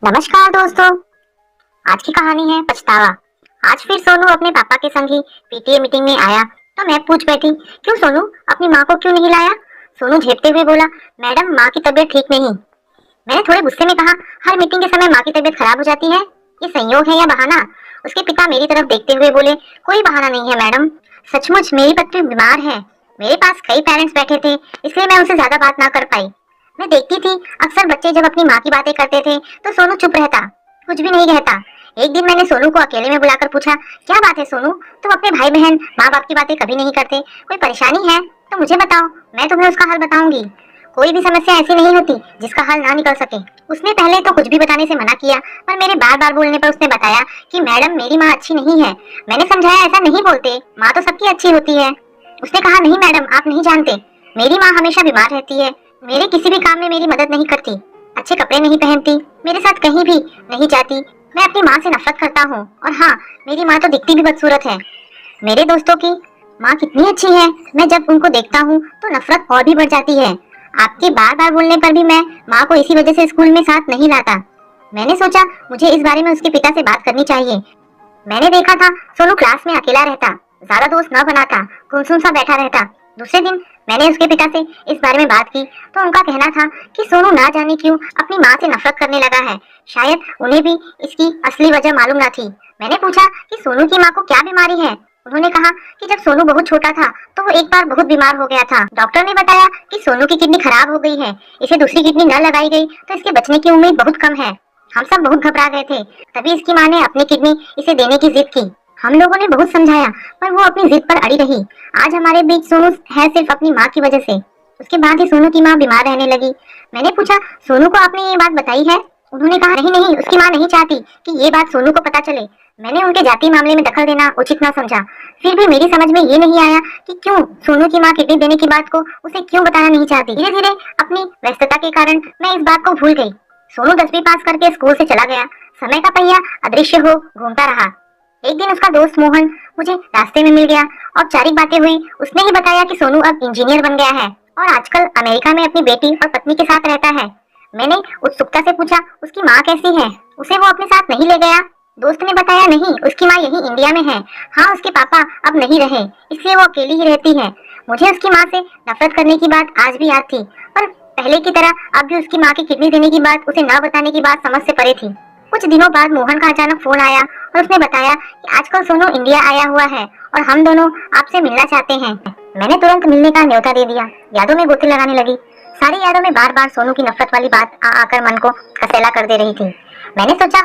नमस्कार दोस्तों, आज की कहानी है पछतावा। आज फिर सोनू अपने पापा के संग ही पीटीए मीटिंग में आया तो मैं पूछ बैठी, क्यों सोनू अपनी माँ को क्यों नहीं लाया? सोनू झेपते हुए बोला, मैडम माँ की तबीयत ठीक नहीं। मैंने थोड़े गुस्से में कहा, हर मीटिंग के समय माँ की तबीयत खराब हो जाती है, ये संयोग है या बहाना? उसके पिता मेरी तरफ देखते हुए बोले, कोई बहाना नहीं है मैडम, सचमुच मेरी पत्नी बीमार है। मेरे पास कई पेरेंट्स बैठे थे, इसलिए मैं उनसे ज्यादा बात ना कर पाई। मैं देखती थी अक्सर बच्चे जब अपनी माँ की बातें करते थे तो सोनू चुप रहता, कुछ भी नहीं कहता। एक दिन मैंने सोनू को अकेले में बुलाकर पूछा, क्या बात है सोनू, तुम अपने भाई बहन माँ बाप की बातें कभी नहीं करते, कोई परेशानी है तो मुझे बताओ, मैं तुम्हें उसका हल बताऊंगी। कोई भी समस्या ऐसी नहीं होती जिसका हल ना निकल सके। उसने पहले तो कुछ भी बताने से मना किया, पर मेरे बार बार बोलने पर उसने बताया कि मैडम मेरी माँ अच्छी नहीं है। मैंने समझाया, ऐसा नहीं बोलते, माँ तो सबकी अच्छी होती है। उसने कहा, नहीं मैडम आप नहीं जानते, मेरी माँ हमेशा बीमार रहती है, मेरे किसी भी काम में मेरी मदद नहीं करती, अच्छे कपड़े नहीं पहनती, मेरे साथ कहीं भी नहीं जाती। मैं अपनी माँ से नफरत करता हूँ, और हाँ मेरी माँ तो दिखती भी बदसूरत है। मेरे दोस्तों की माँ कितनी अच्छी है, मैं जब उनको देखता हूँ तो नफरत और भी बढ़ जाती है। आपके बार बार बोलने पर भी मैं माँ को इसी वजह से स्कूल में साथ नहीं लाता। मैंने सोचा मुझे इस बारे में उसके पिता से बात करनी चाहिए। मैंने देखा था सोनू क्लास में अकेला रहता, ज्यादा दोस्त न बनाता, गुमसुम सा बैठा रहता। दूसरे दिन मैंने उसके पिता से इस बारे में बात की तो उनका कहना था कि सोनू ना जाने क्यों अपनी माँ से नफरत करने लगा है, शायद उन्हें भी इसकी असली वजह मालूम न थी। मैंने पूछा कि सोनू की माँ को क्या बीमारी है। उन्होंने कहा कि जब सोनू बहुत छोटा था तो वो एक बार बहुत बीमार हो गया था। डॉक्टर ने बताया कि सोनू की किडनी खराब हो गई है, इसे दूसरी किडनी न लगाई गई तो इसके बचने की उम्मीद बहुत कम है। हम सब बहुत घबरा गए थे, तभी इसकी माँ ने अपनी किडनी इसे देने की जिद की। हम लोगों ने बहुत समझाया पर वो अपनी जिद पर अड़ी रही। आज हमारे बीच सोनू है सिर्फ अपनी माँ की वजह से। उसके बाद ही सोनू की माँ बीमार रहने लगी। मैंने पूछा, सोनू को आपने ये बात बताई है? उन्होंने कहा, नहीं नहीं, उसकी माँ नहीं चाहती कि ये बात सोनू को पता चले। मैंने उनके जाति मामले में दखल देना उचित ना समझा। फिर भी मेरी समझ में ये नहीं आया कि क्यों सोनू की माँ किडनी देने की बात को उसे क्यों बताना नहीं चाहती। धीरे धीरे अपनी व्यस्तता के कारण मैं इस बात को भूल गई। सोनू 10वीं पास करके स्कूल से चला गया। समय का पहिया अदृश्य हो घूमता रहा। एक दिन उसका दोस्त मोहन मुझे रास्ते में मिल गया, औपचारिक बातें हुई। उसने ही बताया कि सोनू अब इंजीनियर बन गया है और आजकल अमेरिका में अपनी बेटी और पत्नी के साथ रहता है। मैंने उत्सुकता से पूछा, उसकी माँ कैसी है, उसे वो अपने साथ नहीं ले गया? दोस्त ने बताया, नहीं, उसकी माँ यही इंडिया में है। हाँ, उसके पापा अब नहीं रहे, इसलिए वो अकेली ही रहती है। मुझे उसकी माँ से नफरत करने की बात आज भी याद थी, पर पहले की तरह अब भी उसकी माँ की किडनी देने की बात उसे न बताने की बात समझ से परे थी। कुछ दिनों बाद मोहन का अचानक फोन आया और उसने बताया कि आजकल सोनू इंडिया आया हुआ है और हम दोनों आपसे मिलना चाहते हैं। मैंने तुरंत मिलने का न्योता दे दिया। यादों में गोते लगाने लगी। सारी यादों में बार बार सोनू की नफरत वाली बात आकर मन को कसेला कर दे रही थी। मैंने सोचा,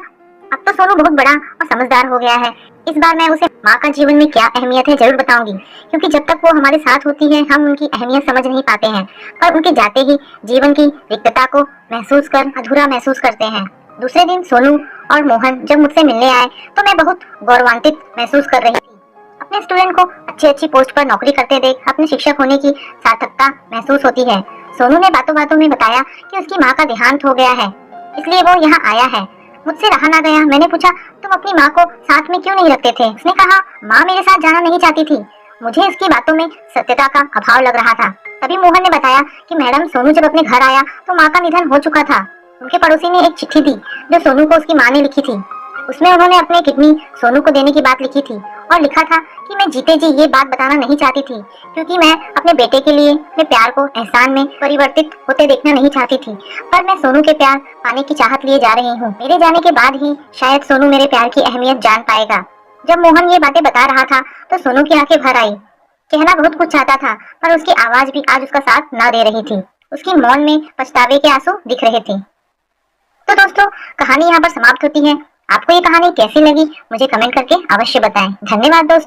अब तो सोनू बहुत बड़ा और समझदार हो गया है, इस बार मैं उसे माँ का जीवन में क्या अहमियत है जरूर बताऊंगी, क्योंकि जब तक वो हमारे साथ होती है हम उनकी अहमियत समझ नहीं पाते हैं, पर उनके जाते ही जीवन की रिक्तता को महसूस कर अधूरा महसूस करते हैं। दूसरे दिन सोनू और मोहन जब मुझसे मिलने आए तो मैं बहुत गौरवान्वित महसूस कर रही थी। अपने स्टूडेंट को अच्छी पोस्ट पर नौकरी करते देख अपने शिक्षक होने की सार्थकता महसूस होती है। सोनू ने बातों बातों में बताया कि उसकी माँ का देहांत हो गया है, इसलिए वो यहाँ आया है। मुझसे रहा ना गया। मैंने पूछा, तुम अपनी माँ को साथ में क्यों नहीं रखते थे? उसने कहा, माँ मेरे साथ जाना नहीं चाहती थी। मुझे इसकी बातों में सत्यता का अभाव लग रहा था। तभी मोहन ने बताया कि मैडम सोनू जब अपने घर आया तो माँ का निधन हो चुका था। उनके पड़ोसी ने एक चिट्ठी दी जो सोनू को उसकी माँ ने लिखी थी। उसमें उन्होंने अपनी किडनी सोनू को देने की बात लिखी थी और लिखा था कि मैं जीते जी ये बात बताना नहीं चाहती थी, क्योंकि मैं अपने बेटे के लिए अपने प्यार को एहसान में परिवर्तित होते देखना नहीं चाहती थी, पर मैं सोनू के प्यार पाने की चाहत लिए जा रही हूँ। मेरे जाने के बाद ही शायद सोनू मेरे प्यार की अहमियत जान पाएगा। जब मोहन ये बातें बता रहा था तो सोनू की आंखें भर आई। कहना बहुत कुछ चाहता था, पर उसकी आवाज भी आज उसका साथ न दे रही थी। उसकी मौन में पछतावे के आंसू दिख रहे थे। तो दोस्तों, कहानी यहाँ पर समाप्त होती है। आपको ये कहानी कैसी लगी मुझे कमेंट करके अवश्य बताएं। धन्यवाद दोस्तों।